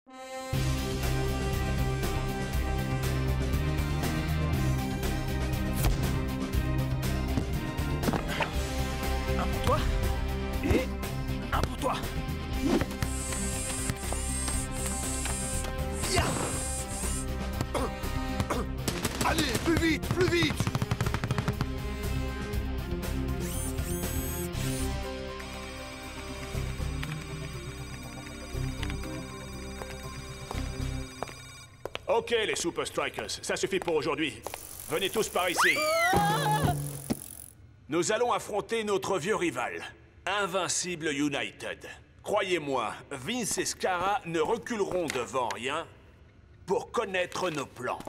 Un pour toi et un pour toi. Ya. Allez, plus vite, plus vite! Ok, les Super Strikers, ça suffit pour aujourd'hui. Venez tous par ici. Nous allons affronter notre vieux rival, Invincible United. Croyez-moi, Vince et Scara ne reculeront devant rien pour connaître nos plans.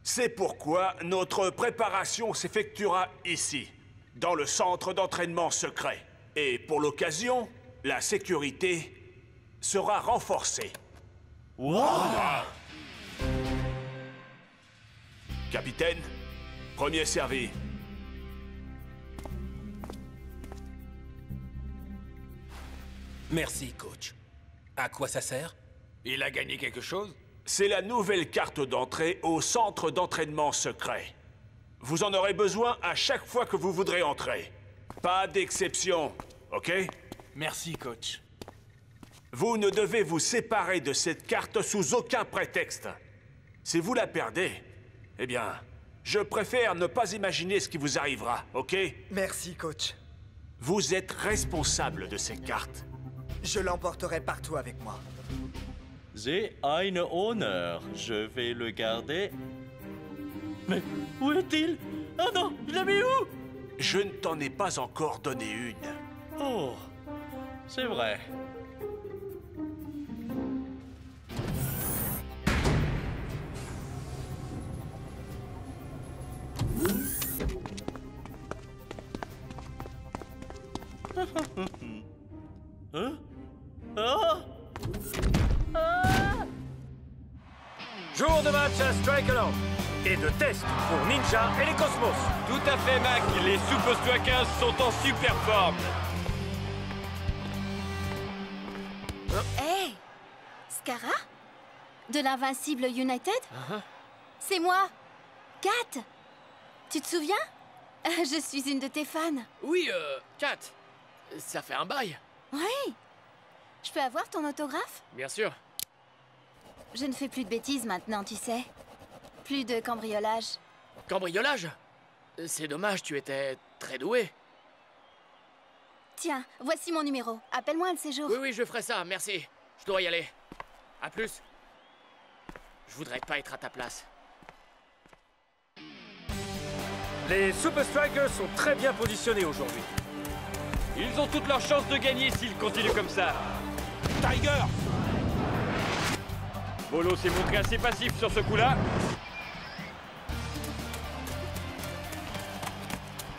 C'est pourquoi notre préparation s'effectuera ici, dans le centre d'entraînement secret. Et pour l'occasion, la sécurité sera renforcée. Wow. Capitaine, premier servi. Merci, coach. À quoi ça sert? Il a gagné quelque chose? C'est la nouvelle carte d'entrée au centre d'entraînement secret. Vous en aurez besoin à chaque fois que vous voudrez entrer. Pas d'exception, ok? Merci, coach. Vous ne devez vous séparer de cette carte sous aucun prétexte. Si vous la perdez, eh bien, je préfère ne pas imaginer ce qui vous arrivera, ok? Merci, coach. Vous êtes responsable de ces cartes. Je l'emporterai partout avec moi. J'ai un honneur. Je vais le garder. Mais où est-il? Oh non, je l'ai mis où? Je ne t'en ai pas encore donné une. Oh, c'est vrai. Hein? Ah! Jour de match à Strikerland et de test pour Ninja et les Cosmos. Tout à fait, Mac. Les Super Strikers sont en super forme. Hey, Scara? De l'Invincible United? C'est moi, Kat. Tu te souviens? Je suis une de tes fans. Oui, Kat. Ça fait un bail. Oui. Je peux avoir ton autographe? Bien sûr. Je ne fais plus de bêtises maintenant, tu sais. Plus de cambriolage. Cambriolage? C'est dommage, tu étais très doué. Tiens, voici mon numéro. Appelle-moi un de ces jours. Oui, oui, je ferai ça, merci. Je dois y aller. À plus. Je voudrais pas être à ta place. Les Super Strikers sont très bien positionnés aujourd'hui. Ils ont toutes leurs chances de gagner s'ils continuent comme ça. Tiger! Bolo s'est montré assez passif sur ce coup-là.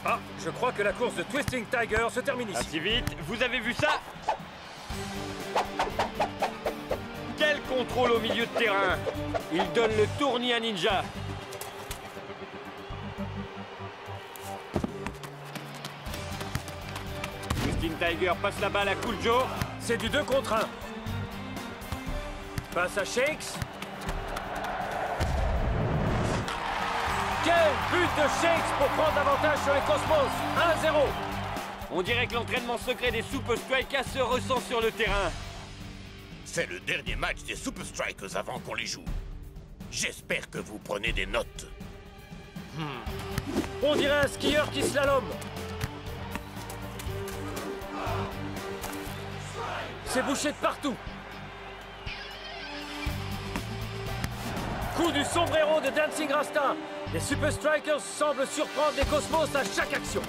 Ah, je crois que la course de Twisting Tiger se termine ici. Assez vite, vous avez vu ça? Quel contrôle au milieu de terrain! Il donne le tournis à Ninja. Twisting Tiger passe la balle à Cool Joe. C'est du 2 contre 1. Passe à Shakes. Quel but de Shakes pour prendre l'avantage sur les Cosmos. 1-0. On dirait que l'entraînement secret des Super Strikers se ressent sur le terrain. C'est le dernier match des Super Strikers avant qu'on les joue. J'espère que vous prenez des notes. On dirait un skieur qui slalom. C'est bouché de partout. Coup du sombrero de Dancing Rasta. Les Super Strikers semblent surprendre les Cosmos à chaque action.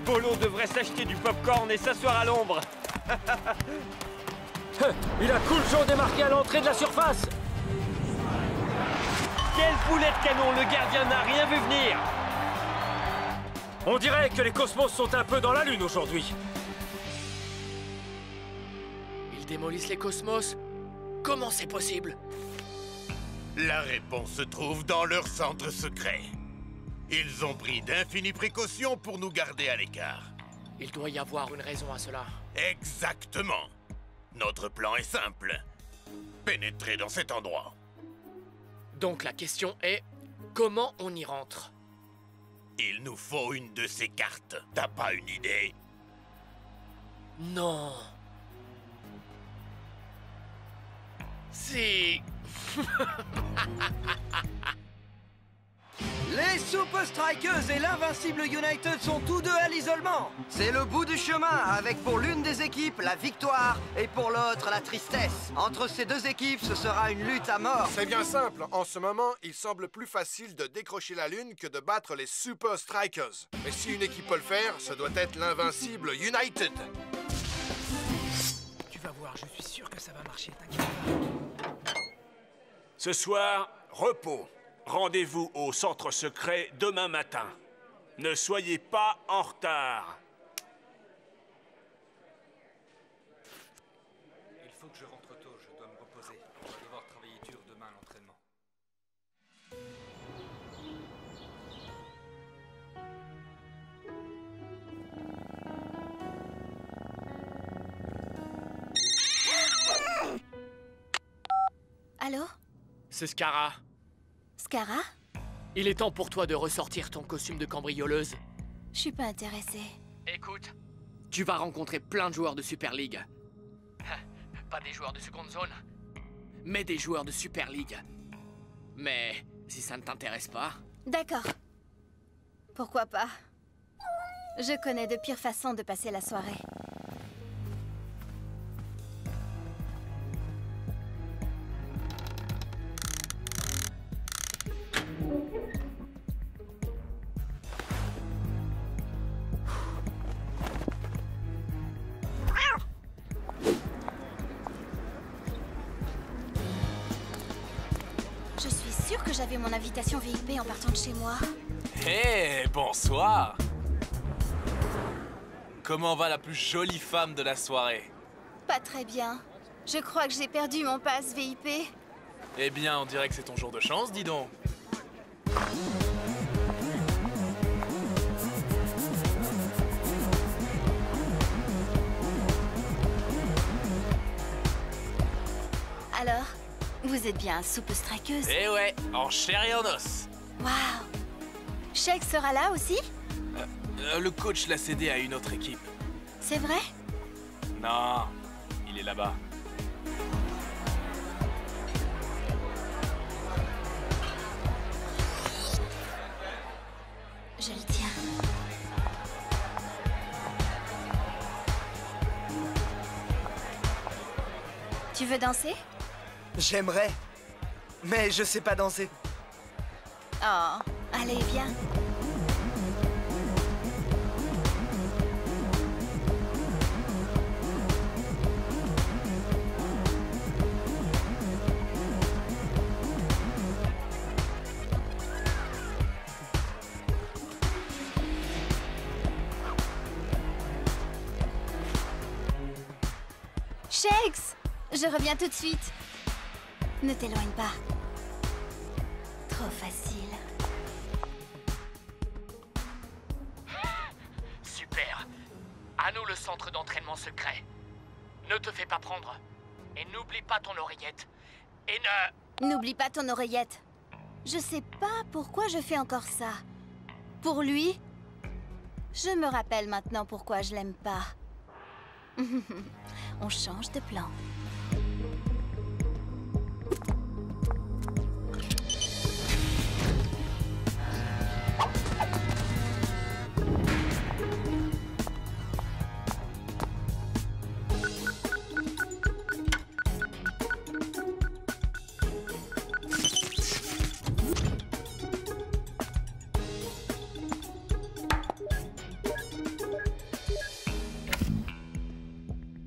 Bolo devrait s'acheter du popcorn et s'asseoir à l'ombre. Il a Cool Joe démarqué à l'entrée de la surface. Quel boulet de canon, le gardien n'a rien vu venir. On dirait que les Cosmos sont un peu dans la lune aujourd'hui. Ils démolissent les Cosmos? Comment c'est possible? La réponse se trouve dans leur centre secret. Ils ont pris d'infinies précautions pour nous garder à l'écart. Il doit y avoir une raison à cela. Exactement. Notre plan est simple. pénétrer dans cet endroit. Donc la question est, comment on y rentre? Il nous faut une de ces cartes. T'as pas une idée? Non. Si. Les Super Strikers et l'Invincible United sont tous deux à l'isolement. C'est le bout du chemin, avec pour l'une des équipes la victoire et pour l'autre la tristesse. Entre ces deux équipes, ce sera une lutte à mort. C'est bien simple. En ce moment, il semble plus facile de décrocher la Lune que de battre les Super Strikers. Mais si une équipe peut le faire, ce doit être l'Invincible United. Tu vas voir, je suis sûr que ça va marcher, t'inquiète pas. Ce soir, repos. Rendez-vous au centre secret demain matin. Ne soyez pas en retard. Il faut que je rentre tôt, je dois me reposer. Je vais devoir travailler dur demain à l'entraînement. Allô? C'est Scara. Scara? Il est temps pour toi de ressortir ton costume de cambrioleuse. Je suis pas intéressée. Écoute, tu vas rencontrer plein de joueurs de Super League. Pas des joueurs de seconde zone, mais des joueurs de Super League. Mais si ça ne t'intéresse pas... D'accord. Pourquoi pas? Je connais de pires façons de passer la soirée. Je suis sûre que j'avais mon invitation VIP en partant de chez moi. Hé, bonsoir. Comment va la plus jolie femme de la soirée? Pas très bien. Je crois que j'ai perdu mon pass VIP. Eh bien, on dirait que c'est ton jour de chance, dis donc. Alors, vous êtes bien Super Strikeuse? Eh ouais, en chair et en os. Waouh! Shake sera là aussi? Le coach l'a cédé à une autre équipe. C'est vrai? Non, il est là-bas. Je le tiens. Tu veux danser? J'aimerais, mais je sais pas danser. Oh, allez, viens. Shakes! Je reviens tout de suite. Ne t'éloigne pas. Trop facile. Super. À nous le centre d'entraînement secret. Ne te fais pas prendre. Et n'oublie pas ton oreillette. Et ne... N'oublie pas ton oreillette. Je sais pas pourquoi je fais encore ça. Pour lui, je me rappelle maintenant pourquoi je l'aime pas. On change de plan.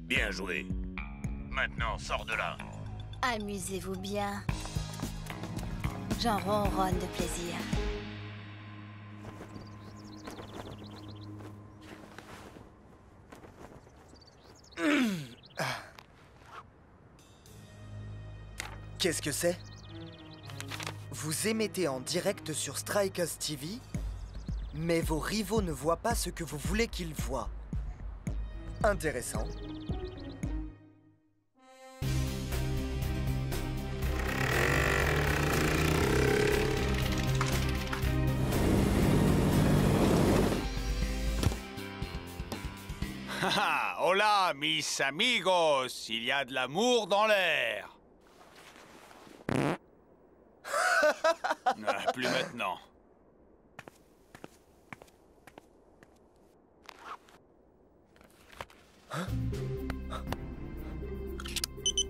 Bien joué. Maintenant, sors de là. Amusez-vous bien. J'en ronronne de plaisir. Qu'est-ce que c'est? Vous émettez en direct sur Strikers TV, mais vos rivaux ne voient pas ce que vous voulez qu'ils voient. Intéressant. Ah, hola, mis amigos. Il y a de l'amour dans l'air. Plus maintenant.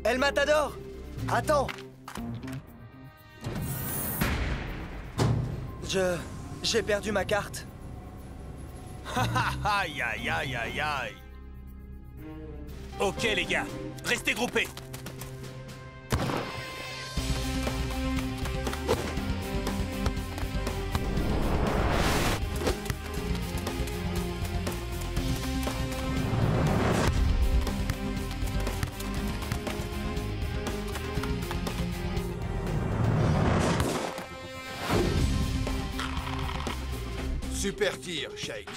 El Matador! Attends! J'ai perdu ma carte. Aïe, aïe, aïe, aïe, aïe. Ok, les gars, restez groupés. Super tir, Shakes.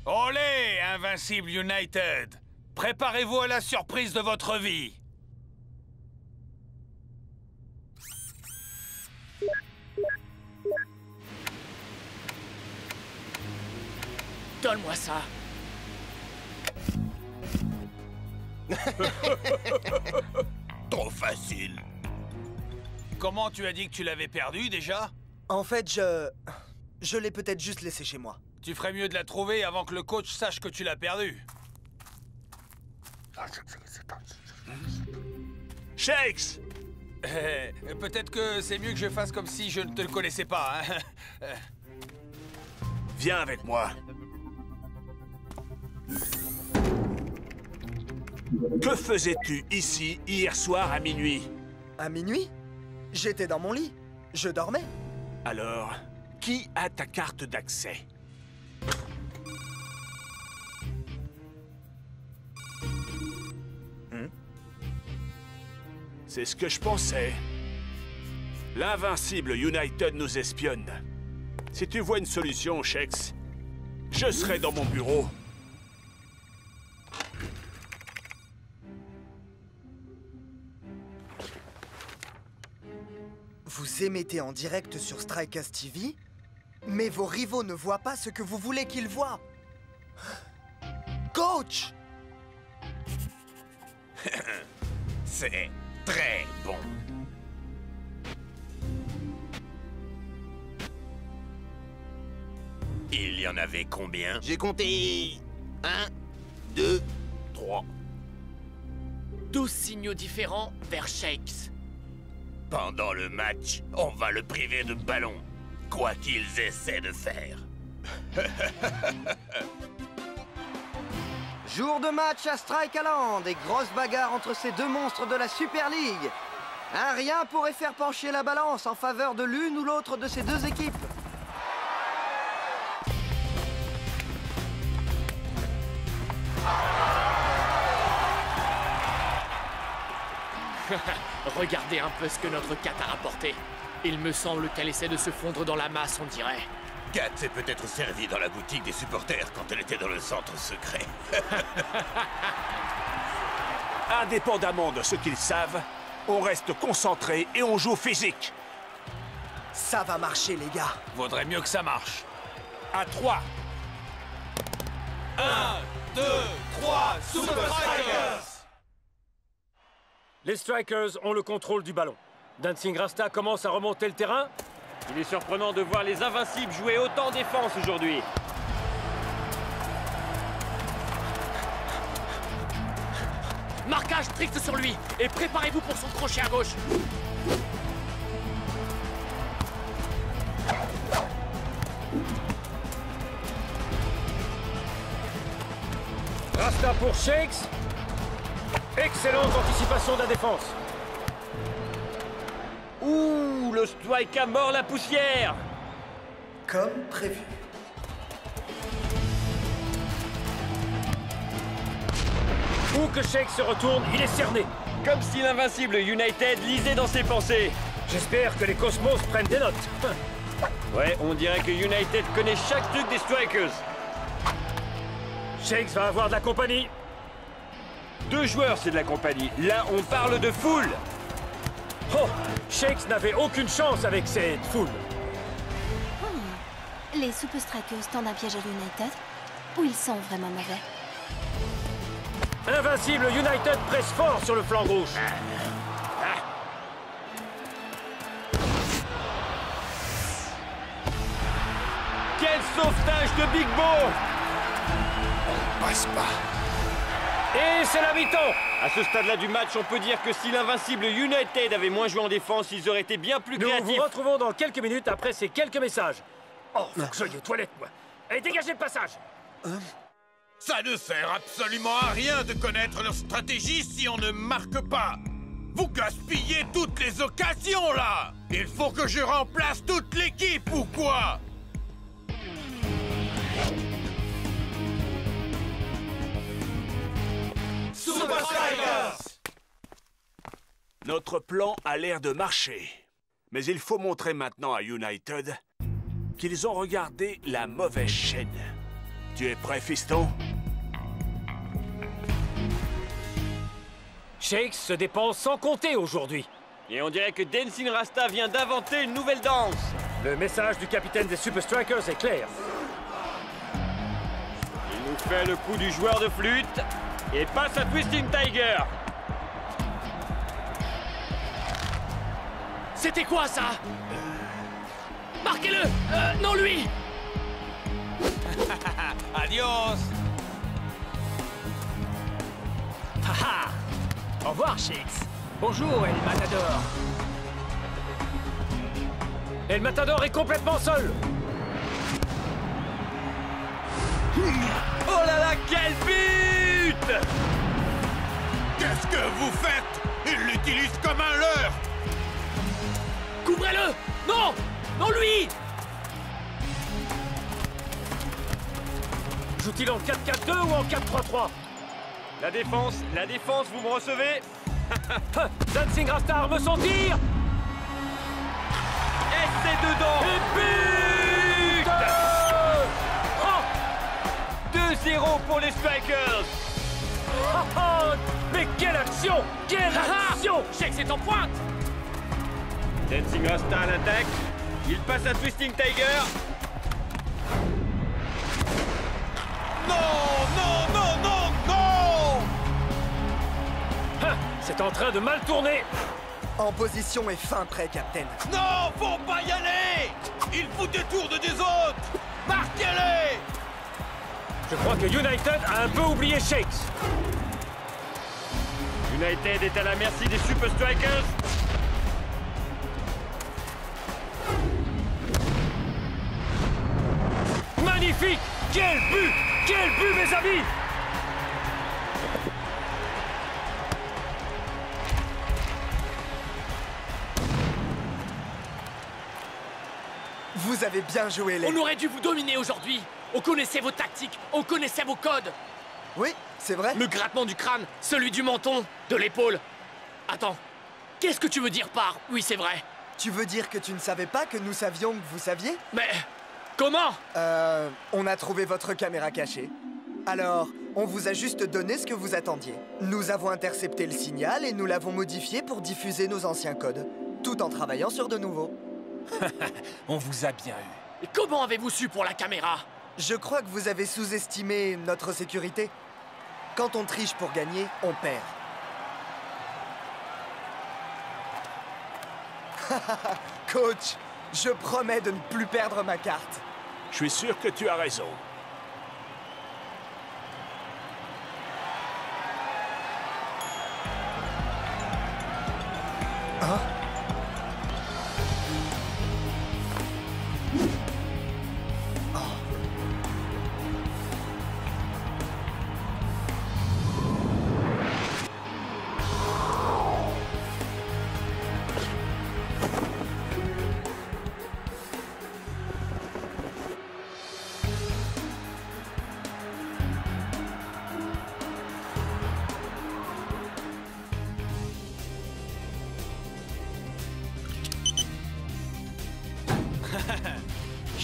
Olé, Invincible United! Préparez-vous à la surprise de votre vie! Donne-moi ça. Trop facile. Comment tu as dit que tu l'avais perdu, déjà? En fait, je l'ai peut-être juste laissé chez moi. Tu ferais mieux de la trouver avant que le coach sache que tu l'as perdue. Shakes! Peut-être que c'est mieux que je fasse comme si je ne te le connaissais pas, hein? Viens avec moi. Que faisais-tu ici hier soir à minuit? À minuit? J'étais dans mon lit. Je dormais. Alors, qui a ta carte d'accès? C'est ce que je pensais. L'Invincible United nous espionne. Si tu vois une solution, Shakes, je serai dans mon bureau. Vous émettez en direct sur Strikers TV, mais vos rivaux ne voient pas ce que vous voulez qu'ils voient. Coach! C'est très bon. Il y en avait combien? J'ai compté... 1, 2, 3. 12 signaux différents vers Shakes. Pendant le match, on va le priver de ballon, quoi qu'ils essaient de faire. Jour de match à Strikeland et grosse bagarre entre ces deux monstres de la Super League. Un rien pourrait faire pencher la balance en faveur de l'une ou l'autre de ces deux équipes. Regardez un peu ce que notre Cat a rapporté. Il me semble qu'elle essaie de se fondre dans la masse, on dirait. Kat s'est peut-être servie dans la boutique des supporters quand elle était dans le centre secret. Indépendamment de ce qu'ils savent, on reste concentré et on joue physique. Ça va marcher, les gars. Vaudrait mieux que ça marche. À 3. 1, 2, 3, Super Strikers! Les Strikers ont le contrôle du ballon. Dancing Rasta commence à remonter le terrain. Il est surprenant de voir les Invincibles jouer autant défense aujourd'hui. Marquage strict sur lui et préparez-vous pour son crochet à gauche. Rasta pour Shakes. Excellente anticipation de la défense. Ouh, le strike a mort la poussière. Comme prévu. Où que Shakes se retourne, il est cerné. Comme si l'Invincible United lisait dans ses pensées. J'espère que les Cosmos prennent des notes. Ouais, on dirait que United connaît chaque truc des Strikers. Shakes va avoir de la compagnie. 2 joueurs, c'est de la compagnie. Là, on parle de foule. Oh, Shakes n'avait aucune chance avec cette foule. Les Super Strikers tendent un piège à United, ou ils sont vraiment mauvais? Invincible United presse fort sur le flanc gauche. Quel sauvetage de Big Bo! On passe pas. Et c'est la mi-temps! À ce stade-là du match, on peut dire que si l'invincible United avait moins joué en défense, ils auraient été bien plus créatifs. Nous vous retrouvons dans quelques minutes après ces quelques messages. Oh, faut que j'aille aux toilettes, moi. Allez, dégagez le passage! Ça ne sert absolument à rien de connaître leur stratégie si on ne marque pas. Vous gaspillez toutes les occasions, là! Il faut que je remplace toute l'équipe, ou quoi? Super Strikers! Notre plan a l'air de marcher. Mais il faut montrer maintenant à United qu'ils ont regardé la mauvaise chaîne. Tu es prêt, fiston? Shakes se dépense sans compter aujourd'hui. Et on dirait que Dancing Rasta vient d'inventer une nouvelle danse. Le message du capitaine des Super Strikers est clair. Il nous fait le coup du joueur de flûte et passe à Twisting Tiger. C'était quoi, ça? Marquez-le! Non, lui! Adios. Haha! Au revoir, Shakes. Bonjour, El Matador. El Matador est complètement seul. Oh là là, quel but! Qu'est-ce que vous faites? Il l'utilise comme un leurre! Couvrez-le! Non! Non, lui! Joue-t-il en 4-4-2 ou en 4-3-3? La défense, vous me recevez? Dancing Rasta arme son tir! Et c'est dedans! Et but! Oh! 2-0 pour les Strikers! Mais quelle action! Quelle action! Shakes est en pointe! Dancing Rasta à l'attaque. Il passe à Twisting Tiger. Non, non, non, non, non! C'est en train de mal tourner. En position et fin prêt, Captain. Non, faut pas y aller! Il vous détourne des autres! Marquez-les! Je crois que United a un peu oublié Shakes. United est à la merci des Super Strikers. Magnifique! Quel but! Quel but, mes amis! Vous avez bien joué, les... On aurait dû vous dominer aujourd'hui. On connaissait vos tactiques, on connaissait vos codes. Oui, c'est vrai. Le grattement du crâne, celui du menton, de l'épaule. Attends, qu'est-ce que tu veux dire par « oui, c'est vrai » ? Tu veux dire que tu ne savais pas que nous savions que vous saviez? Mais... comment? On a trouvé votre caméra cachée. Alors, on vous a juste donné ce que vous attendiez. Nous avons intercepté le signal et nous l'avons modifié pour diffuser nos anciens codes, tout en travaillant sur de nouveaux. On vous a bien eu. Et comment avez-vous su pour la caméra? Je crois que vous avez sous-estimé notre sécurité. Quand on triche pour gagner, on perd. Coach, je promets de ne plus perdre ma carte. Je suis sûr que tu as raison. Hein?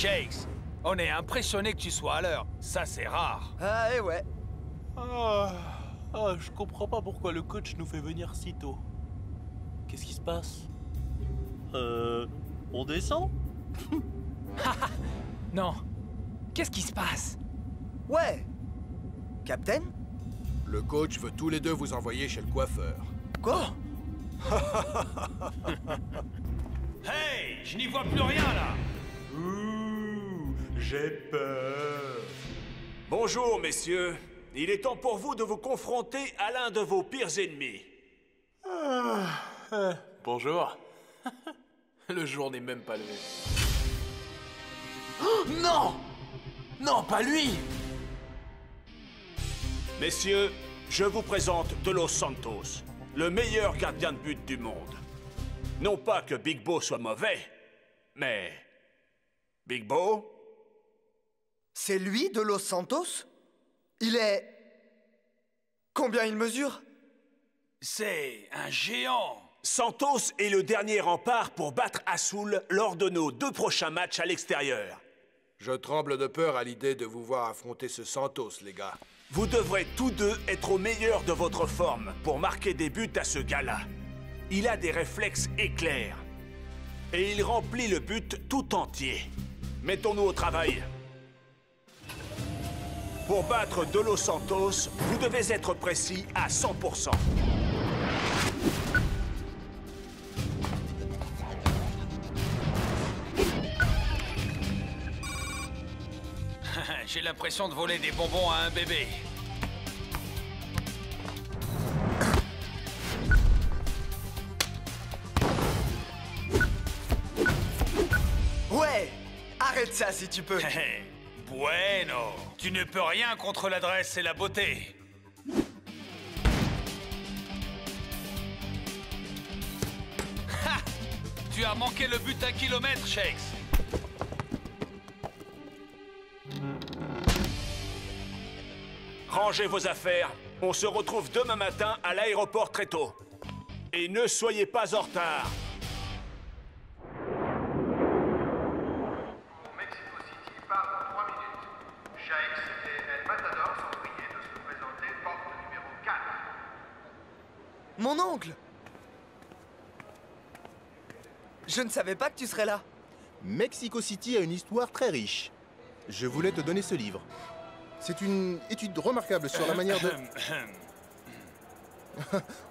Shakes, on est impressionné que tu sois à l'heure. Ça, c'est rare. Ah, et ouais. Je comprends pas pourquoi le coach nous fait venir si tôt. Qu'est-ce qui se passe? On descend? Non. Qu'est-ce qui se passe? Ouais. Captain? Le coach veut tous les deux vous envoyer chez le coiffeur. Quoi? Hey, je n'y vois plus rien, là. Ouh, j'ai peur. Bonjour, messieurs. Il est temps pour vous de vous confronter à l'un de vos pires ennemis. Bonjour. Le jour n'est même pas levé. Oh, non! Non, pas lui! Messieurs, je vous présente De Los Santos, le meilleur gardien de but du monde. Non pas que Big Bo soit mauvais, mais... Big Bo? C'est lui, De Los Santos? Il est... Combien il mesure? C'est un géant. Santos est le dernier rempart pour battre Azul lors de nos 2 prochains matchs à l'extérieur. Je tremble de peur à l'idée de vous voir affronter ce Santos, les gars. Vous devrez tous deux être au meilleur de votre forme pour marquer des buts à ce gars-là. Il a des réflexes éclairs. Et il remplit le but tout entier. Mettons-nous au travail. Pour battre De Los Santos, vous devez être précis à 100%. J'ai l'impression de voler des bonbons à un bébé. Ouais! Arrête ça si tu peux. Bueno. Tu ne peux rien contre l'adresse et la beauté. Ha! Tu as manqué le but à kilomètre, Shakes. Rangez vos affaires. On se retrouve demain matin à l'aéroport très tôt. Et ne soyez pas en retard. Pour Mexico City, part dans 3 minutes. Shakes et El Matador sont priés de se présenter porte numéro 4. Mon oncle! Je ne savais pas que tu serais là. Mexico City a une histoire très riche. Je voulais te donner ce livre. C'est une étude remarquable sur la manière de...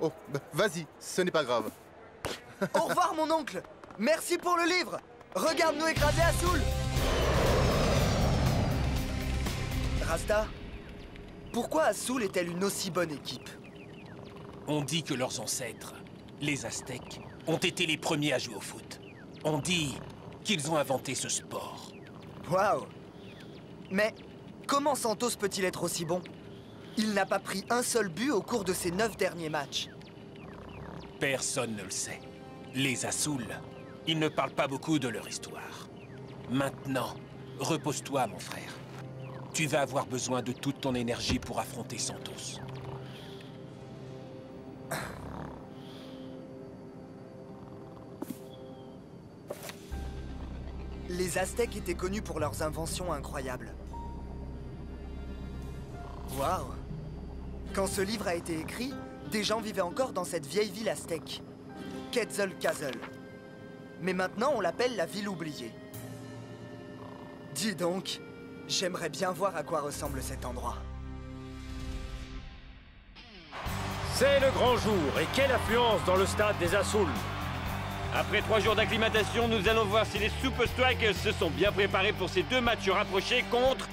Oh, bah, vas-y, ce n'est pas grave. Au revoir, mon oncle! Merci pour le livre! Regarde-nous écraser Azul! Rasta, pourquoi Azul est-elle une aussi bonne équipe? On dit que leurs ancêtres, les Aztèques, ont été les premiers à jouer au foot. On dit qu'ils ont inventé ce sport. Waouh! Mais comment Santos peut-il être aussi bon? Il n'a pas pris un seul but au cours de ses 9 derniers matchs. Personne ne le sait. Les Azul, ils ne parlent pas beaucoup de leur histoire. Maintenant, repose-toi, mon frère. Tu vas avoir besoin de toute ton énergie pour affronter Santos. Les Aztèques étaient connus pour leurs inventions incroyables. Waouh! Quand ce livre a été écrit, des gens vivaient encore dans cette vieille ville aztèque, Quetzalcoatl. Mais maintenant, on l'appelle la ville oubliée. Dis donc, j'aimerais bien voir à quoi ressemble cet endroit. C'est le grand jour, et quelle affluence dans le stade des Azul. Après 3 jours d'acclimatation, nous allons voir si les Super Strikers se sont bien préparés pour ces 2 matchs rapprochés contre...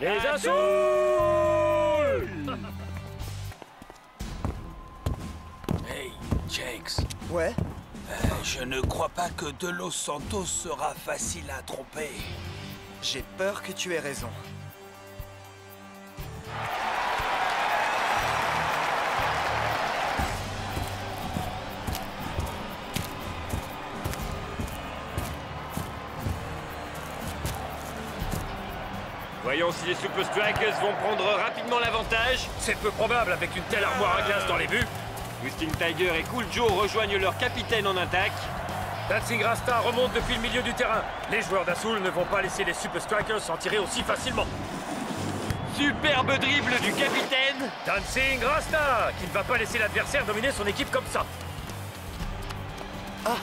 les Azul! Hey, Shakes. Ouais? Je ne crois pas que De Los Santos sera facile à tromper. J'ai peur que tu aies raison. Voyons si les Super Strikers vont prendre rapidement l'avantage. C'est peu probable avec une telle armoire à glace dans les buts. Twisting Tiger et Cool Joe rejoignent leur capitaine en attaque. Dancing Rasta remonte depuis le milieu du terrain. Les joueurs d'Azul ne vont pas laisser les Super Strikers s'en tirer aussi facilement. Superbe dribble du capitaine. Dancing Rasta, qui ne va pas laisser l'adversaire dominer son équipe comme ça. Ah.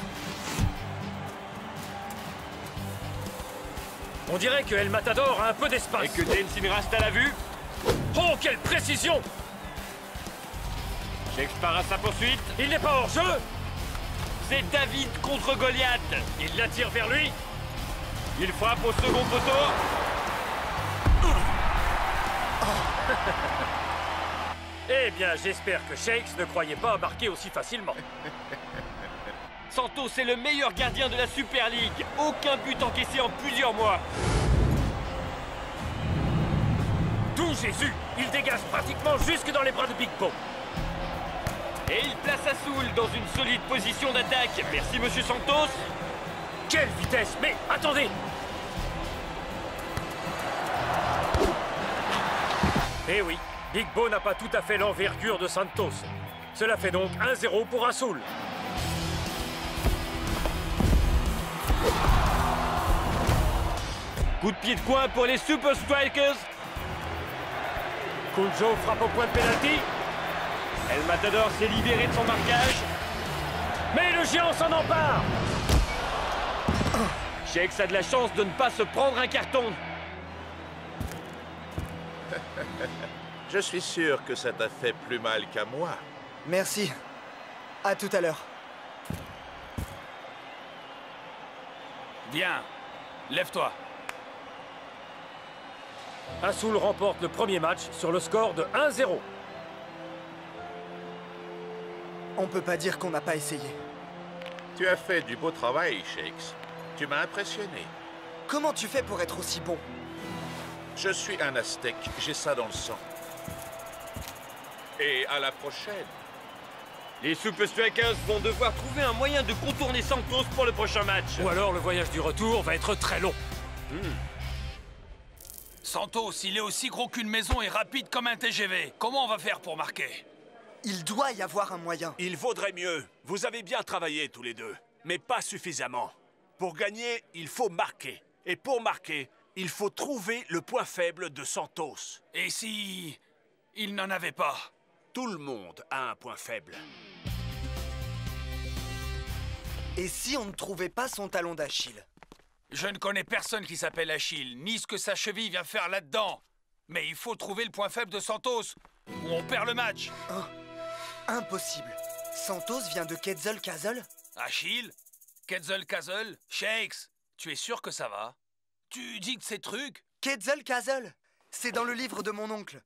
On dirait que El Matador a un peu d'espace. Et que Dancing Rasta l'a vu. Oh, quelle précision! Shakes part à sa poursuite. Il n'est pas hors jeu. C'est David contre Goliath. Il l'attire vers lui. Il frappe au second poteau. Eh bien, j'espère que Shakes ne croyait pas marquer aussi facilement. Santos est le meilleur gardien de la Super League. Aucun but encaissé en plusieurs mois. D'où Jésus, il dégage pratiquement jusque dans les bras de Big Bo. Et il place Azul dans une solide position d'attaque. Merci, monsieur Santos. Quelle vitesse! Mais attendez! Eh oui, Big Bo n'a pas tout à fait l'envergure de Santos. Cela fait donc 1-0 pour Azul. Coup de pied de coin pour les Super Strikers. Kunjo frappe au point de pénalty. El Matador s'est libéré de son marquage. Mais le géant s'en empare. Shakes a de la chance de ne pas se prendre un carton. Je suis sûr que ça t'a fait plus mal qu'à moi. Merci. À tout à l'heure. Viens, lève-toi. Azul remporte le premier match sur le score de 1-0. On peut pas dire qu'on n'a pas essayé. Tu as fait du beau travail, Shakes. Tu m'as impressionné. Comment tu fais pour être aussi bon? Je suis un Aztèque, j'ai ça dans le sang. Et à la prochaine. Les Super Strikers vont devoir trouver un moyen de contourner Santos pour le prochain match. Ou alors le voyage du retour va être très long. Santos, il est aussi gros qu'une maison et rapide comme un TGV. Comment on va faire pour marquer? Il doit y avoir un moyen. Il vaudrait mieux. Vous avez bien travaillé tous les deux, mais pas suffisamment. Pour gagner, il faut marquer. Et pour marquer, il faut trouver le point faible de Santos. Et si il n'en avait pas? Tout le monde a un point faible. Et si on ne trouvait pas son talon d'Achille? Je ne connais personne qui s'appelle Achille, ni ce que sa cheville vient faire là-dedans. Mais il faut trouver le point faible de Santos, ou on perd le match. Oh, impossible. Santos vient de Quetzalcoatl? Achille? Quetzalcoatl? Shakes? Tu es sûr que ça va? Tu dis de ces trucs? Quetzalcoatl, c'est dans le livre de mon oncle.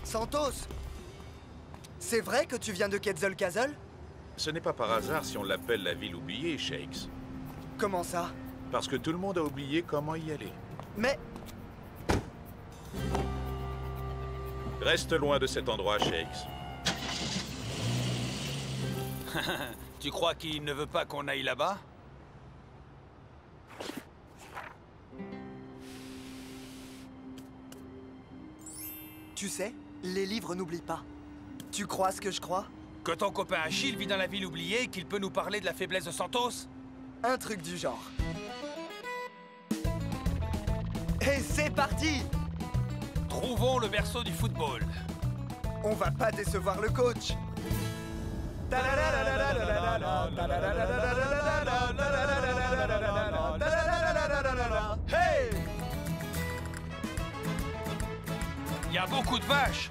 Santos, c'est vrai que tu viens de Quetzalcoatl? Ce n'est pas par hasard si on l'appelle la ville oubliée, Shakes. Comment ça? Parce que tout le monde a oublié comment y aller. Mais... Reste loin de cet endroit, Shakes. Tu crois qu'il ne veut pas qu'on aille là-bas? Tu sais, les livres n'oublient pas. Tu crois ce que je crois? Que ton copain Achille vit dans la ville oubliée et qu'il peut nous parler de la faiblesse de Santos? Un truc du genre. Et c'est parti! Trouvons le berceau du football. On va pas décevoir le coach. Hey! Il y a beaucoup de vaches,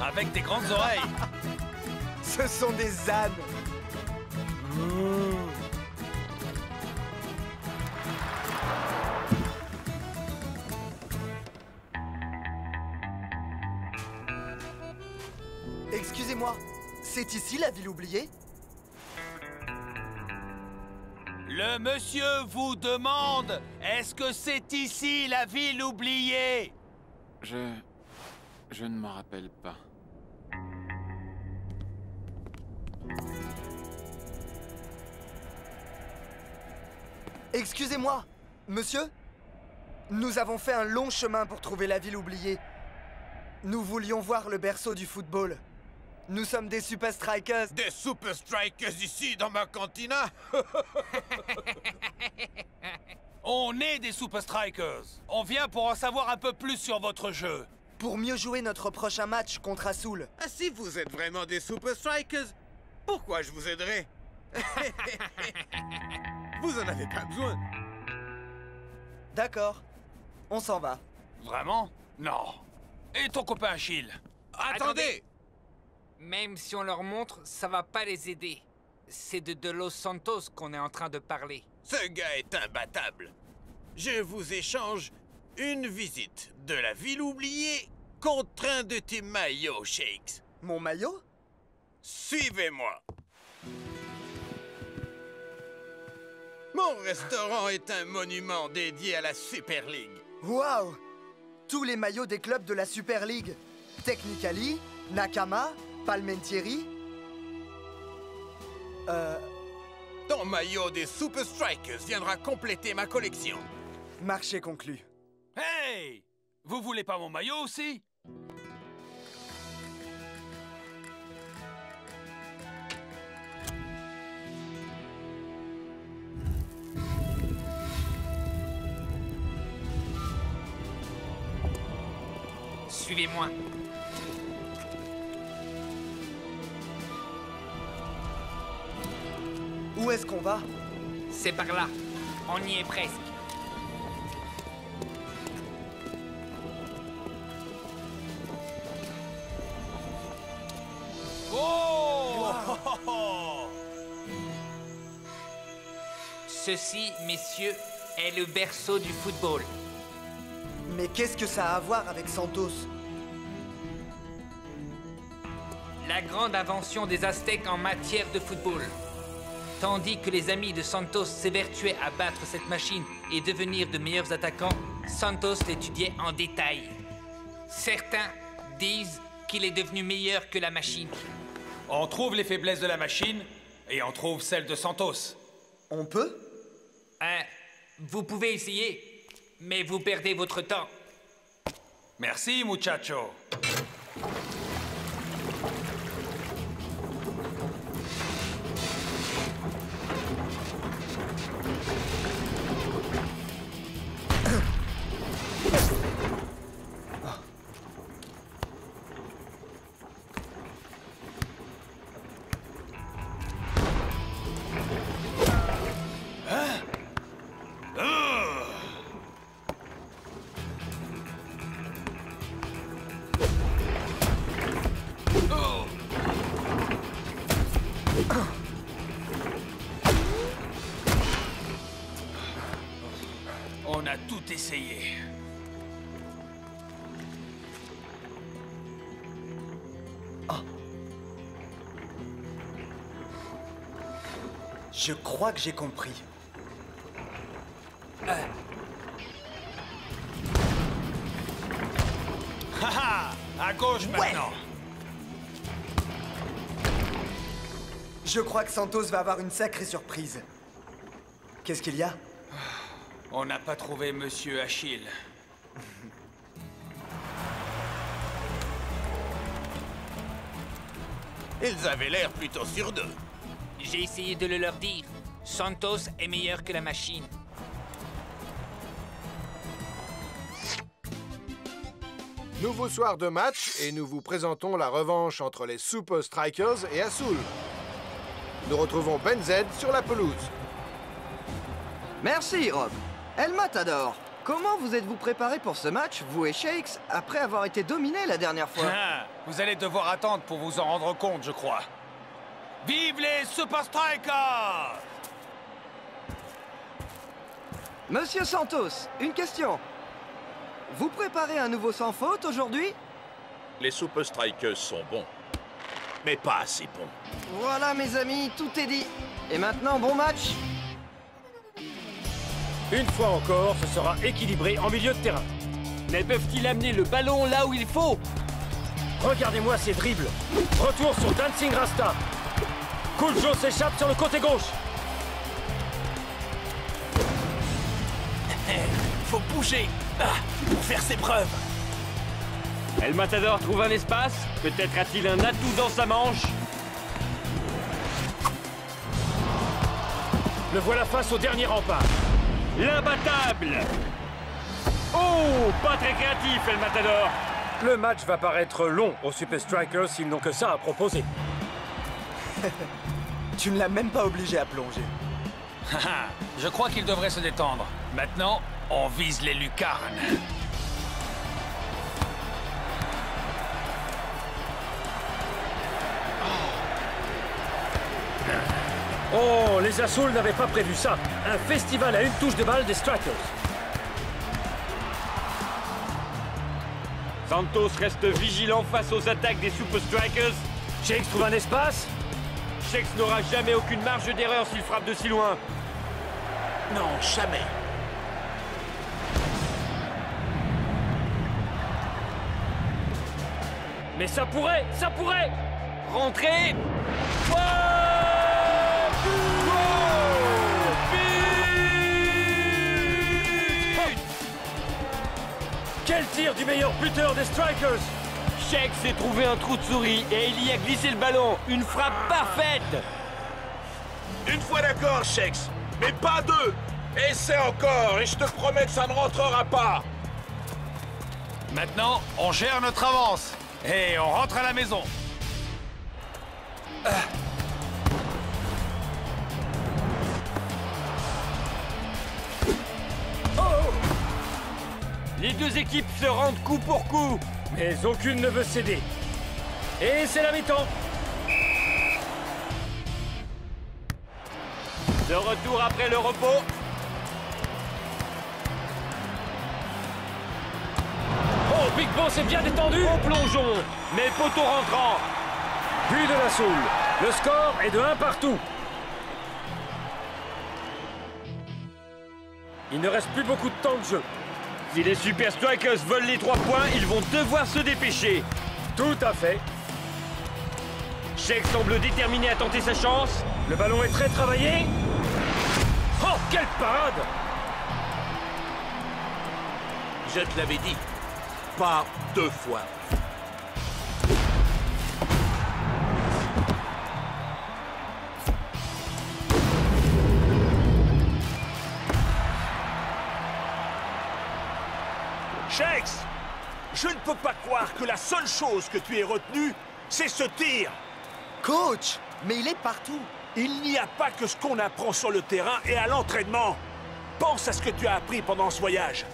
avec des grandes oreilles. Ce sont des ânes. Excusez-moi, c'est ici la ville oubliée? Le monsieur vous demande, est-ce que c'est ici la ville oubliée? Je ne m'en rappelle pas. Excusez-moi, monsieur? Nous avons fait un long chemin pour trouver la ville oubliée. Nous voulions voir le berceau du football. Nous sommes des Super Strikers. Des Super Strikers ici, dans ma cantina? On est des Super Strikers. On vient pour en savoir un peu plus sur votre jeu. Pour mieux jouer notre prochain match contre Azul. Ah, si vous êtes vraiment des Super Strikers, pourquoi je vous aiderais? Vous en avez pas besoin. D'accord. On s'en va. Vraiment? Non. Et ton copain Achille? Attendez! Même si on leur montre, ça va pas les aider. C'est de Los Santos qu'on est en train de parler. Ce gars est imbattable. Je vous échange une visite de la ville oubliée contre un de tes maillots, Shakes. Mon maillot? Suivez-moi. Mon restaurant est un monument dédié à la Super League. Waouh! Tous les maillots des clubs de la Super League. Technicali, Nakama, Palmentieri. Ton maillot des Super Strikers viendra compléter ma collection. Marché conclu. Hey! Vous voulez pas mon maillot aussi? Suivez-moi. Où est-ce qu'on va? C'est par là. On y est presque. Oh! Ceci, messieurs, est le berceau du football. Mais qu'est-ce que ça a à voir avec Santos? La grande invention des Aztèques en matière de football. Tandis que les amis de Santos s'évertuaient à battre cette machine et devenir de meilleurs attaquants, Santos l'étudiait en détail. Certains disent qu'il est devenu meilleur que la machine. On trouve les faiblesses de la machine et on trouve celles de Santos. On peut? Vous pouvez essayer, mais vous perdez votre temps. Merci, muchacho. On a tout essayé. Je crois que j'ai compris. Haha! À gauche maintenant! Je crois que Santos va avoir une sacrée surprise. Qu'est-ce qu'il y a? On n'a pas trouvé Monsieur Achille. Ils avaient l'air plutôt sûrs d'eux. J'ai essayé de le leur dire. Santos est meilleur que la machine. Nouveau soir de match et nous vous présentons la revanche entre les Super Strikers et Azul. Nous retrouvons Ben Z sur la pelouse. Merci, Rob. El Matador, comment vous êtes-vous préparé pour ce match, vous et Shakes, après avoir été dominés la dernière fois? Vous allez devoir attendre pour vous en rendre compte, je crois. Vive les Super Strikers! Monsieur Santos, une question. Vous préparez un nouveau sans faute aujourd'hui? Les Super Strikers sont bons, mais pas assez bons. Voilà, mes amis, tout est dit. Et maintenant, bon match. Une fois encore, ce sera équilibré en milieu de terrain. Mais peuvent-ils amener le ballon là où il faut? Regardez-moi ces dribbles. Retour sur Dancing Rasta. Kuljo s'échappe sur le côté gauche. faut bouger pour faire ses preuves. El Matador trouve un espace. Peut-être a-t-il un atout dans sa manche. Le voilà face au dernier rempart. L'imbattable. Oh, pas très créatif, El Matador. Le match va paraître long aux Super Strikers s'ils n'ont que ça à proposer. Tu ne l'as même pas obligé à plonger. Je crois qu'il devrait se détendre. Maintenant, on vise les lucarnes. Oh, les Azul n'avaient pas prévu ça. Un festival à une touche de balle des Strikers. Santos reste vigilant face aux attaques des Super Strikers. Shakes trouve un espace. Shakes n'aura jamais aucune marge d'erreur s'il frappe de si loin. Non, jamais. Mais ça pourrait. Rentrer. Quel tir du meilleur buteur des Strikers! Shakes s'est trouvé un trou de souris et il y a glissé le ballon. Une frappe parfaite. Une fois d'accord, Shakes, mais pas deux. Essaie encore et je te promets que ça ne rentrera pas. Maintenant, on gère notre avance. Et on rentre à la maison. Les deux équipes se rendent coup pour coup. Mais aucune ne veut céder. Et c'est la mi-temps. De retour après le repos. Oh, Big Boss est bien détendu. Au plongeon, mais poteau rentrant. But de la Soul. Le score est de 1 partout. Il ne reste plus beaucoup de temps de jeu. Si les Super Strikers veulent les 3 points, ils vont devoir se dépêcher. Tout à fait. Shakes semble déterminé à tenter sa chance. Le ballon est très travaillé. Oh, quelle parade! Je te l'avais dit. Pas 2 fois. Shakes, je ne peux pas croire que la seule chose que tu aies retenue, c'est ce tir. Coach, mais il est partout. Il n'y a pas que ce qu'on apprend sur le terrain et à l'entraînement. Pense à ce que tu as appris pendant ce voyage.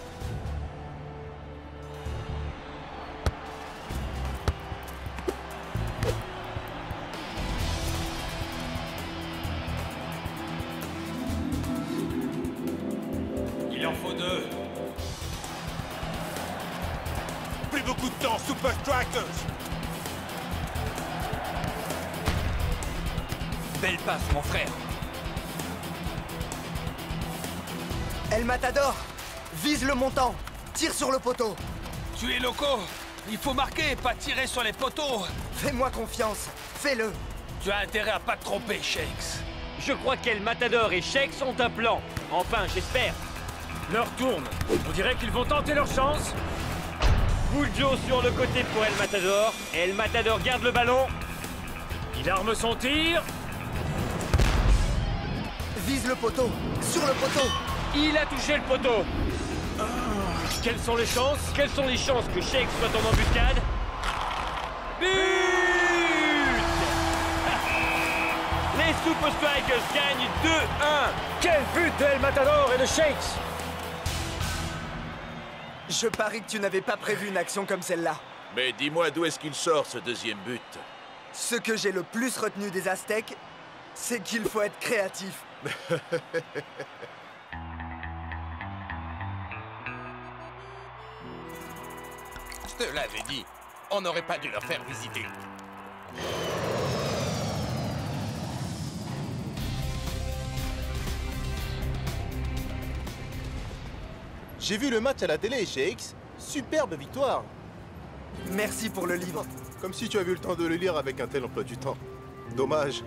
Il en faut 2. Plus beaucoup de temps, Super Strikers. Belle passe, mon frère. El Matador, vise le montant. Tire sur le poteau. Tu es loco. Il faut marquer, pas tirer sur les poteaux. Fais-moi confiance. Fais-le. Tu as intérêt à pas te tromper, Shakes. Je crois qu'El Matador et Shakes ont un plan. Enfin, j'espère. L'heure tourne. On dirait qu'ils vont tenter leur chance. Buljo sur le côté pour El Matador. El Matador garde le ballon. Il arme son tir. Vise le poteau. Sur le poteau. Il a touché le poteau. Quelles sont les chances? Quelles sont les chances que Shakes soit en embuscade? But! Les Super Strikers gagnent 2-1. Quel but de El Matador et de Shakes! Je parie que tu n'avais pas prévu une action comme celle-là. Mais dis-moi d'où est-ce qu'il sort ce deuxième but? Ce que j'ai le plus retenu des Aztèques, c'est qu'il faut être créatif. Je te l'avais dit, on n'aurait pas dû leur faire visiter. J'ai vu le match à la télé, Shakes. Superbe victoire. Merci pour le livre. Comme si tu avais eu le temps de le lire avec un tel emploi du temps. Dommage.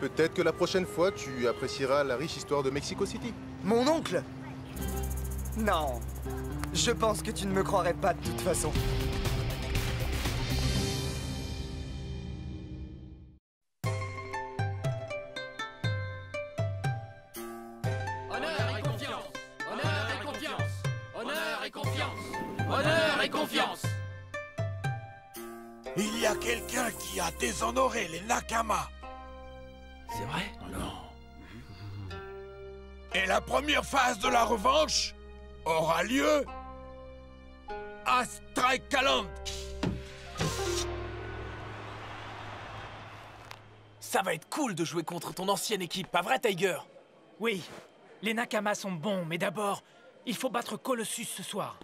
Peut-être que la prochaine fois, tu apprécieras la riche histoire de Mexico City. Mon oncle! Non. Je pense que tu ne me croirais pas de toute façon. Honneur et confiance. Honneur et confiance. Honneur et confiance. Honneur et confiance. Il y a quelqu'un qui a déshonoré les Nakama. C'est vrai? Non. Et la première phase de la revanche aura lieu à Strikeland. Ça va être cool de jouer contre ton ancienne équipe, pas vrai, Tiger? Oui, les Nakama sont bons, mais d'abord, il faut battre Colossus ce soir.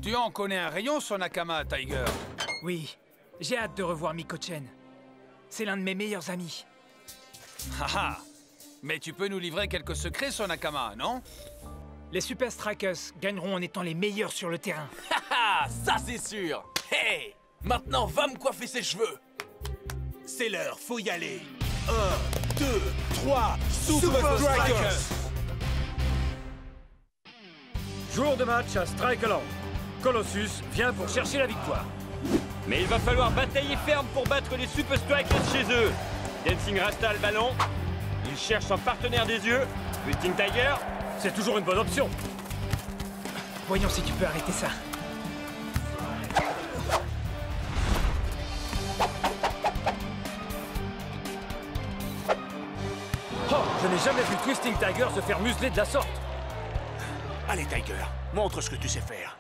Tu en connais un rayon sur Nakama, Tiger. Oui, j'ai hâte de revoir Mikochen. C'est l'un de mes meilleurs amis. Haha. Mais tu peux nous livrer quelques secrets sur Nakama, non? Les Super Strikers gagneront en étant les meilleurs sur le terrain. Haha, ça c'est sûr. Hey, maintenant va me coiffer ses cheveux. C'est l'heure, faut y aller. 1, 2, 3, Super Strikers. Jour de match à Strikeland. Colossus vient pour chercher la victoire. Mais il va falloir batailler ferme pour battre les Super Strikers chez eux. Dancing Rasta a le ballon. Il cherche un partenaire des yeux. Twisting Tiger. C'est toujours une bonne option. Voyons si tu peux arrêter ça. Oh, je n'ai jamais vu Twisting Tiger se faire museler de la sorte. Allez, Tiger, montre ce que tu sais faire.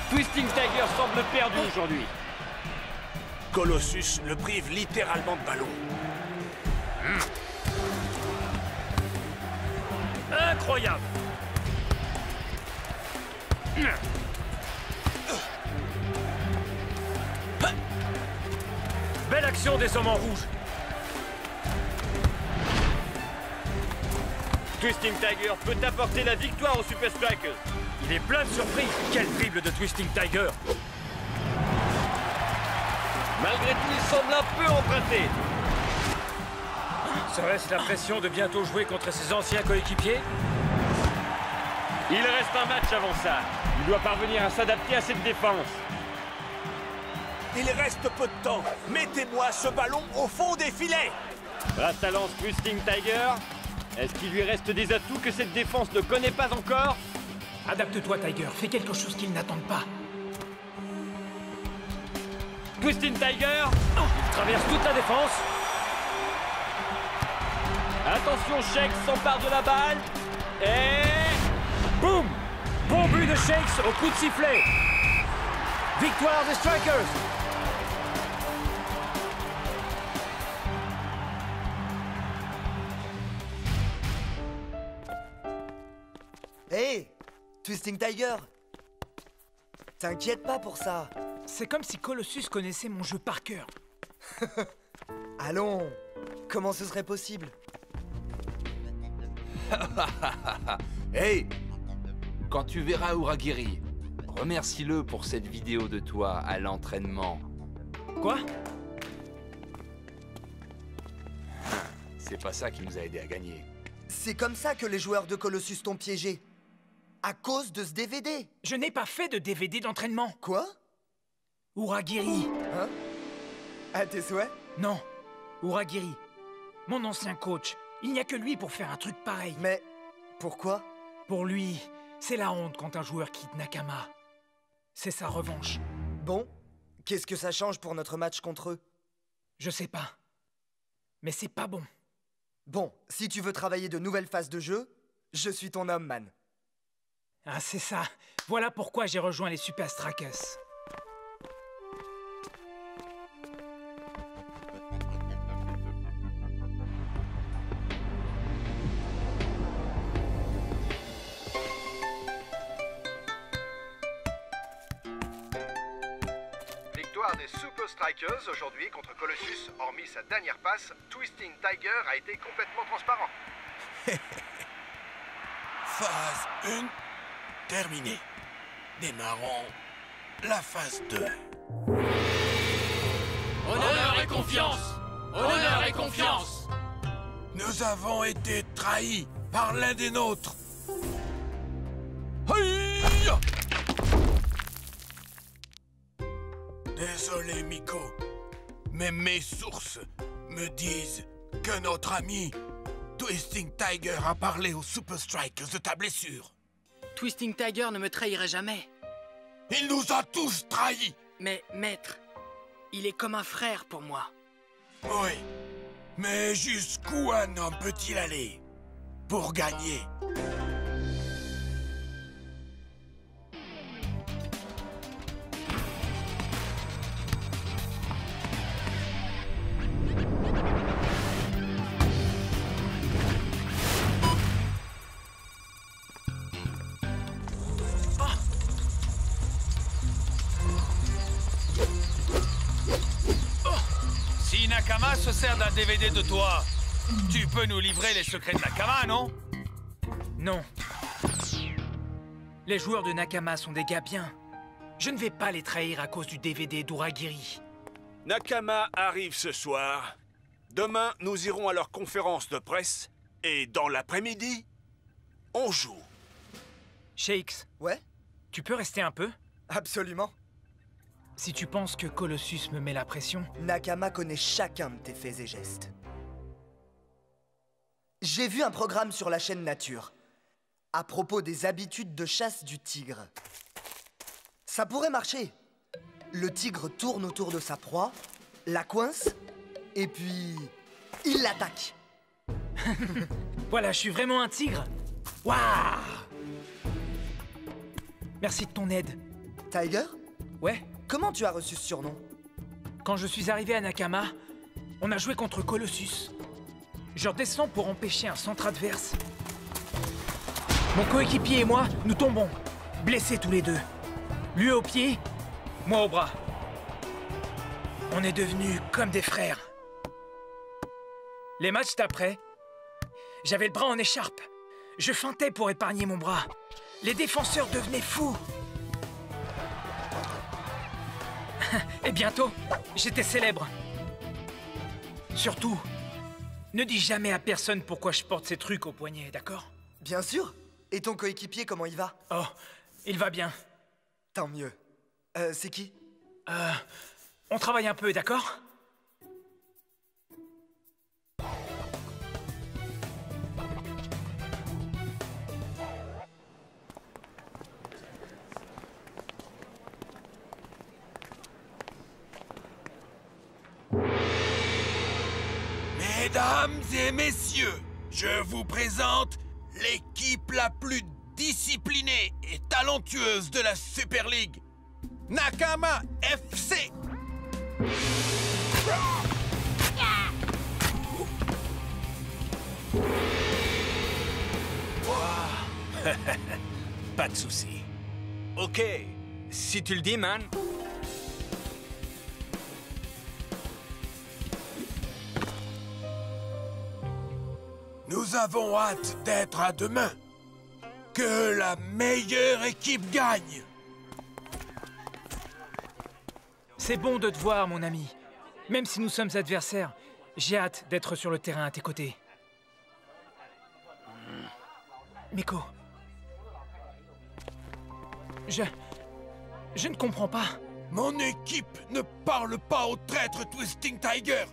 Twisting Tiger semble perdu aujourd'hui. Colossus le prive littéralement de ballon. Incroyable. Belle action des hommes en rouge. Twisting Tiger peut apporter la victoire aux Super Strikers. Il est plein de surprises. Quel dribble de Twisting Tiger. Malgré tout, il semble un peu emprunté. Serait-ce la pression de bientôt jouer contre ses anciens coéquipiers? Il reste un match avant ça. Il doit parvenir à s'adapter à cette défense. Il reste peu de temps. Mettez-moi ce ballon au fond des filets. Rasta lance Twisting Tiger. Est-ce qu'il lui reste des atouts que cette défense ne connaît pas encore? Adapte-toi, Tiger. Fais quelque chose qu'ils n'attendent pas. Twisting Tiger. Il traverse toute la défense. Attention, Shakes s'empare de la balle. Et... boum! Bon but de Shakes au coup de sifflet. Victoire des Strikers. Hé, Twisting Tiger. T'inquiète pas pour ça. C'est comme si Colossus connaissait mon jeu par cœur. Allons, comment ce serait possible? Hey, quand tu verras Uragiri, remercie-le pour cette vidéo de toi à l'entraînement. Quoi? C'est pas ça qui nous a aidé à gagner. C'est comme ça que les joueurs de Colossus t'ont piégé. À cause de ce DVD. Je n'ai pas fait de DVD d'entraînement. Quoi? Uragiri. Hein? À tes souhaits? Non, Uragiri. Mon ancien coach. Il n'y a que lui pour faire un truc pareil. Mais pourquoi? Pour lui, c'est la honte quand un joueur quitte Nakama. C'est sa revanche. Bon, qu'est-ce que ça change pour notre match contre eux? Je sais pas. Mais c'est pas bon. Bon, si tu veux travailler de nouvelles phases de jeu, je suis ton homme, man. Ah, c'est ça. Voilà pourquoi j'ai rejoint les Super Strikers. Victoire des Super Strikers aujourd'hui contre Colossus. Hormis sa dernière passe, Twisting Tiger a été complètement transparent. Phase 1 terminée. Démarrons la phase 2. Honneur et confiance! Honneur et confiance! Nous avons été trahis par l'un des nôtres. Aïe! Désolé, Miko, mais mes sources me disent que notre ami Twisting Tiger a parlé aux Super Strikers de ta blessure. Twisting Tiger ne me trahirait jamais. Il nous a tous trahis. Mais, maître, il est comme un frère pour moi. Oui, mais jusqu'où un homme peut-il aller pour gagner? Si Nakama se sert d'un DVD de toi, tu peux nous livrer les secrets de Nakama, non? Non. Les joueurs de Nakama sont des gars bien. Je ne vais pas les trahir à cause du DVD d'Uragiri. Nakama arrive ce soir. Demain, nous irons à leur conférence de presse. Et dans l'après-midi, on joue. Shakes. Ouais? Tu peux rester un peu? Absolument. Si tu penses que Colossus me met la pression... Nakama connaît chacun de tes faits et gestes. J'ai vu un programme sur la chaîne Nature à propos des habitudes de chasse du tigre. Ça pourrait marcher. Le tigre tourne autour de sa proie, la coince, et puis... il l'attaque. Voilà, je suis vraiment un tigre. Waouh! Merci de ton aide. Tiger? Ouais? Comment tu as reçu ce surnom? Quand je suis arrivé à Nakama, on a joué contre Colossus. Je redescends pour empêcher un centre adverse. Mon coéquipier et moi, nous tombons, blessés tous les deux. Lui au pied, moi au bras. On est devenus comme des frères. Les matchs d'après, j'avais le bras en écharpe. Je feintais pour épargner mon bras. Les défenseurs devenaient fous. Et bientôt, j'étais célèbre. Surtout, ne dis jamais à personne pourquoi je porte ces trucs au poignet, d'accord? Bien sûr. Et ton coéquipier, comment il va? Oh, il va bien. Tant mieux. C'est qui? On travaille un peu, d'accord? Mesdames et messieurs, je vous présente l'équipe la plus disciplinée et talentueuse de la Super League, Nakama FC. Pas de souci. Ok, si tu le dis, man. Nous avons hâte d'être à demain. Que la meilleure équipe gagne. C'est bon de te voir, mon ami. Même si nous sommes adversaires, j'ai hâte d'être sur le terrain à tes côtés. Miko. Je ne comprends pas. Mon équipe ne parle pas au traître Twisting Tiger.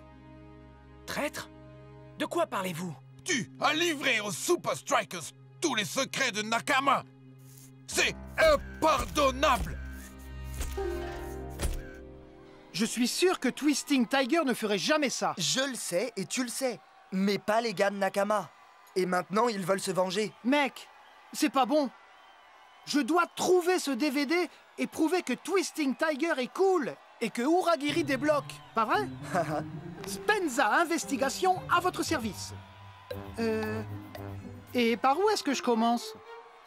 Traître? De quoi parlez-vous? Tu as livré aux Super Strikers tous les secrets de Nakama. C'est impardonnable. Je suis sûr que Twisting Tiger ne ferait jamais ça. Je le sais et tu le sais. Mais pas les gars de Nakama. Et maintenant, ils veulent se venger. Mec, c'est pas bon. Je dois trouver ce DVD et prouver que Twisting Tiger est cool et que Uragiri débloque. Pas vrai? Spenza Investigation à votre service. Et par où est-ce que je commence?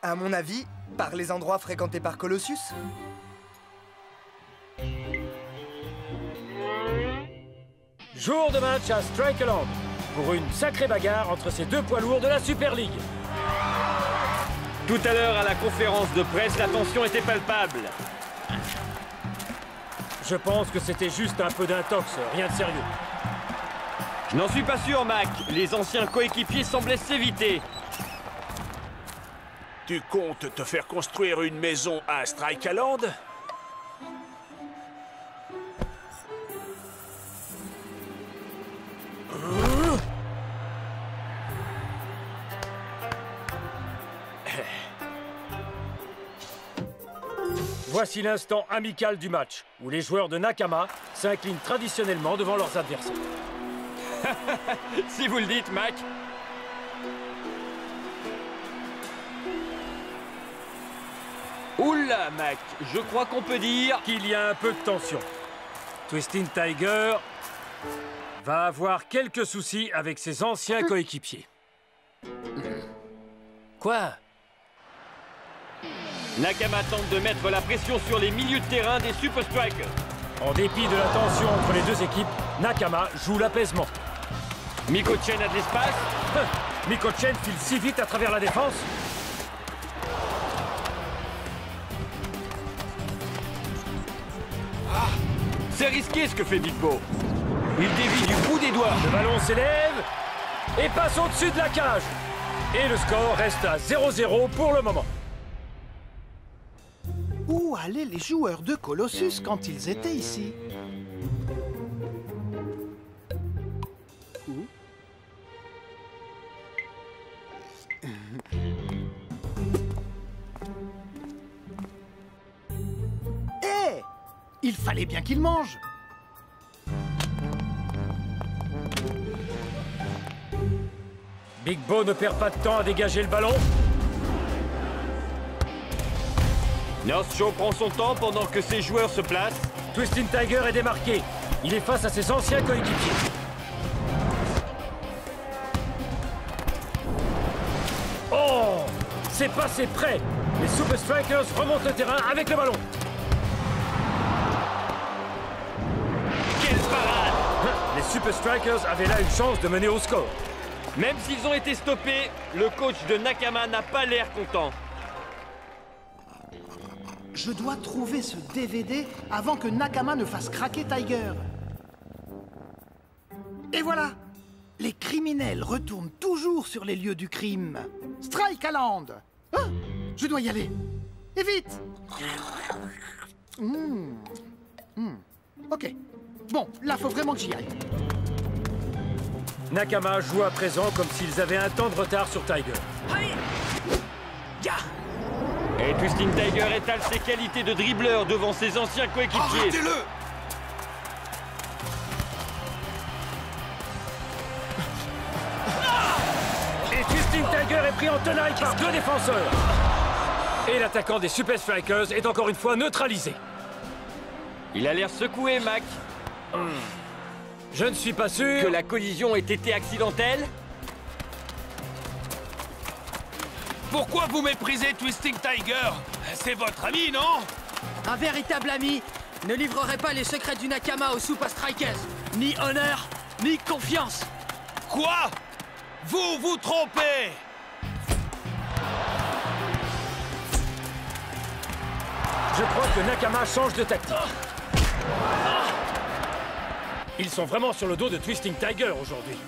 À mon avis, par les endroits fréquentés par Colossus. Jour de match à Strikeland pour une sacrée bagarre entre ces deux poids lourds de la Super League. Tout à l'heure, à la conférence de presse, la tension était palpable. Je pense que c'était juste un peu d'intox, rien de sérieux. Je n'en suis pas sûr, Mac. Les anciens coéquipiers semblaient s'éviter. Tu comptes te faire construire une maison à Strikeland? Voici l'instant amical du match, où les joueurs de Nakama s'inclinent traditionnellement devant leurs adversaires. Si vous le dites, Mac. Oula, Mac, je crois qu'on peut dire qu'il y a un peu de tension. Twisting Tiger va avoir quelques soucis avec ses anciens coéquipiers. Quoi? Nakama tente de mettre la pression sur les milieux de terrain des Super Strikers. En dépit de la tension entre les deux équipes, Nakama joue l'apaisement. Miko-Chen a de l'espace. Miko-Chen file si vite à travers la défense. C'est risqué ce que fait Big Bo. Il dévie du bout des doigts. Le ballon s'élève et passe au-dessus de la cage. Et le score reste à 0-0 pour le moment. Où allaient les joueurs de Colossus quand ils étaient ici? Hé! Il fallait bien qu'ils mangent. Big Bo ne perd pas de temps à dégager le ballon. North Show prend son temps pendant que ses joueurs se placent. Twisting Tiger est démarqué. Il est face à ses anciens coéquipiers. Oh! C'est passé près. Les Super Strikers remontent le terrain avec le ballon. Quelle parade! Les Super Strikers avaient là une chance de mener au score. Même s'ils ont été stoppés, le coach de Nakama n'a pas l'air content. Je dois trouver ce DVD avant que Nakama ne fasse craquer Tiger. Et voilà! Les criminels retournent toujours sur les lieux du crime. Strikeland! Ah, je dois y aller. Et vite! Ok. Bon, là, faut vraiment que j'y aille. Nakama joue à présent comme s'ils avaient un temps de retard sur Tiger. Et Twisting Tiger étale ses qualités de dribbleur devant ses anciens coéquipiers. Arrêtez-le! Et Twisting Tiger est pris en tenaille par deux défenseurs. Et l'attaquant des Super Strikers est encore une fois neutralisé. Il a l'air secoué, Mac. Je ne suis pas sûr que la collision ait été accidentelle. Pourquoi vous méprisez Twisting Tiger? C'est votre ami, non? Un véritable ami ne livrerait pas les secrets du Nakama aux Super Strikers. Ni honneur, ni confiance. Quoi? Vous vous trompez! Je crois que Nakama change de tactique. Ils sont vraiment sur le dos de Twisting Tiger aujourd'hui.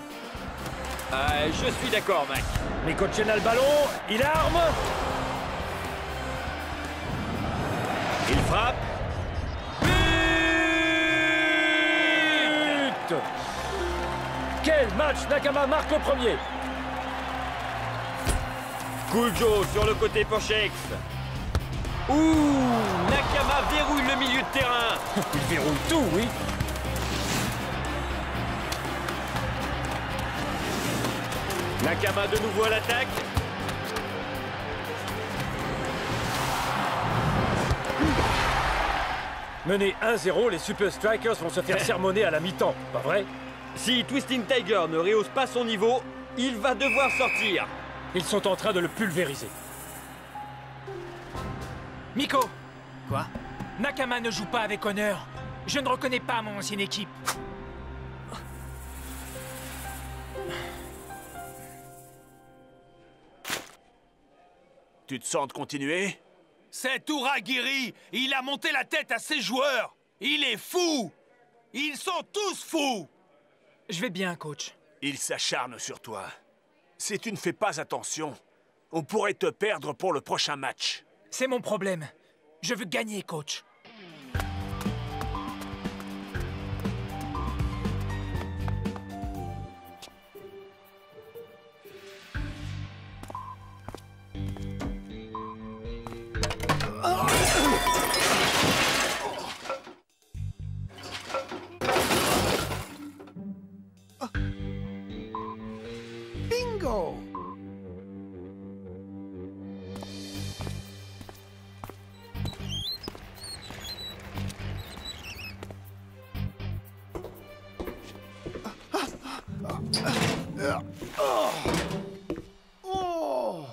Je suis d'accord, Mac. Miko-Chen a le ballon, il arme. Il frappe. But! Quel match! Nakama marque le premier. Kujo sur le côté Pochex. Nakama verrouille le milieu de terrain. Il verrouille tout, oui. Nakama de nouveau à l'attaque. Menés 1-0, les Super Strikers vont se faire sermonner à la mi-temps, pas vrai? Si Twisting Tiger ne rehausse pas son niveau, il va devoir sortir. Ils sont en train de le pulvériser. Miko! Quoi? Nakama ne joue pas avec honneur. Je ne reconnais pas mon ancienne équipe. Tu te sens de continuer? C'est Uragiri! Il a monté la tête à ses joueurs! Il est fou! Ils sont tous fous! Je vais bien, coach. Il s'acharne sur toi. Si tu ne fais pas attention, on pourrait te perdre pour le prochain match. C'est mon problème. Je veux gagner, coach. Bingo! Oh! Oh!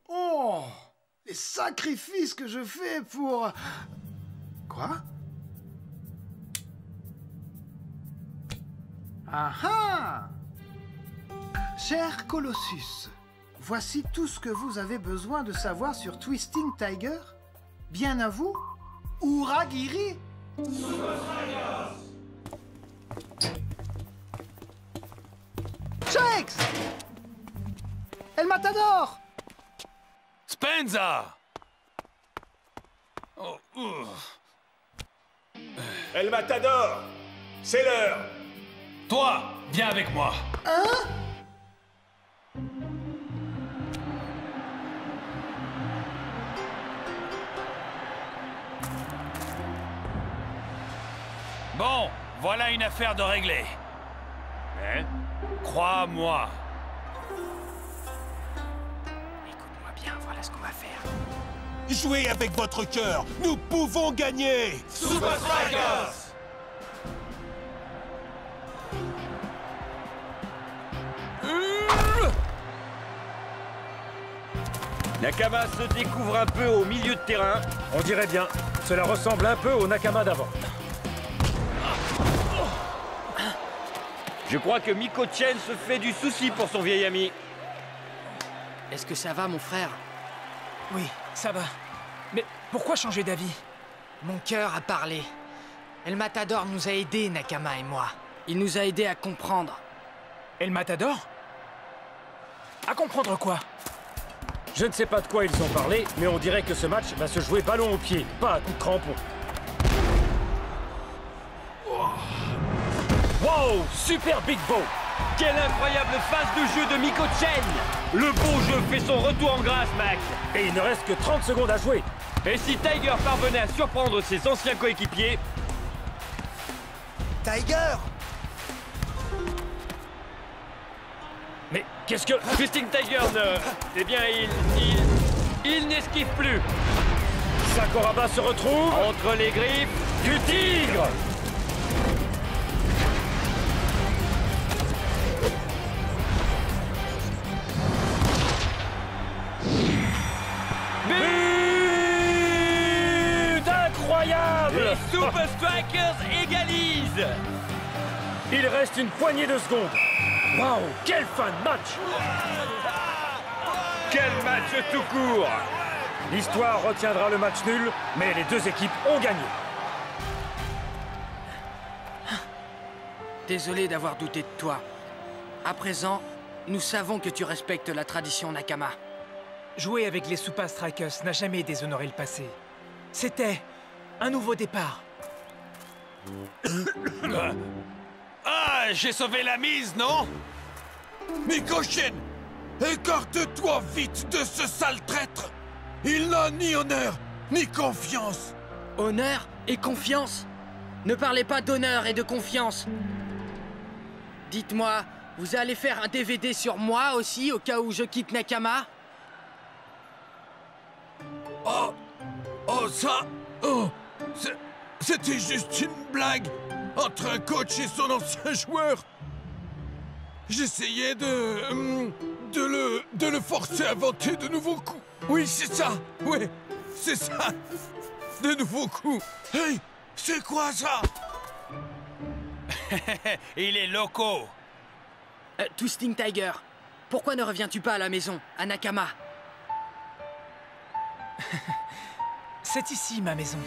Oh! Les sacrifices que je fais pour... Quoi? Ah ah! Cher Colossus, voici tout ce que vous avez besoin de savoir sur Twisting Tiger. Bien à vous, Uragiri! Shakes! El Matador! Spenza! El Matador! C'est l'heure! Toi, viens avec moi! Hein? Bon, voilà une affaire de régler. Hein? Crois-moi. Écoute-moi bien, voilà ce qu'on va faire. Jouez avec votre cœur. Nous pouvons gagner. Super Strikers! Nakama se découvre un peu au milieu de terrain. On dirait bien. Cela ressemble un peu au Nakama d'avant. Je crois que Miko-chen se fait du souci pour son vieil ami. Est-ce que ça va, mon frère? Oui, ça va. Mais pourquoi changer d'avis? Mon cœur a parlé. El Matador nous a aidés, Nakama et moi. Il nous a aidés à comprendre. El Matador? À comprendre quoi? Je ne sais pas de quoi ils ont parlé, mais on dirait que ce match va se jouer ballon au pied, pas à coup de crampon. Wow! Super Big Bow! Quelle incroyable phase de jeu de Miko-chen! Le beau jeu fait son retour en grâce, Mac! Et il ne reste que 30 secondes à jouer! Et si Tiger parvenait à surprendre ses anciens coéquipiers? Tiger! Mais qu'est-ce que... Twisting Tiger ne... Eh bien, il n'esquive plus! Sakuraba se retrouve... Entre les griffes du tigre! But incroyable! Les Super Strikers égalisent! Il reste une poignée de secondes. Waouh, quelle fin de match! Quel match tout court! L'histoire retiendra le match nul, mais les deux équipes ont gagné. Désolé d'avoir douté de toi. À présent, nous savons que tu respectes la tradition Nakama. Jouer avec les Super Strikers n'a jamais déshonoré le passé. C'était un nouveau départ. Ah, j'ai sauvé la mise, non? Miko-chen, écarte-toi vite de ce sale traître! Il n'a ni honneur, ni confiance! Honneur et confiance? Ne parlez pas d'honneur et de confiance. Dites-moi, vous allez faire un DVD sur moi aussi, au cas où je quitte Nakama? Oh, ça... Oh, c'était juste une blague entre un coach et son ancien joueur. J'essayais de le forcer à inventer de nouveaux coups. Oui, c'est ça. Oui, c'est ça. De nouveaux coups. Hey, c'est quoi ça? Il est loco. Twisting Tiger, pourquoi ne reviens-tu pas à la maison, à Nakama? C'est ici, ma maison.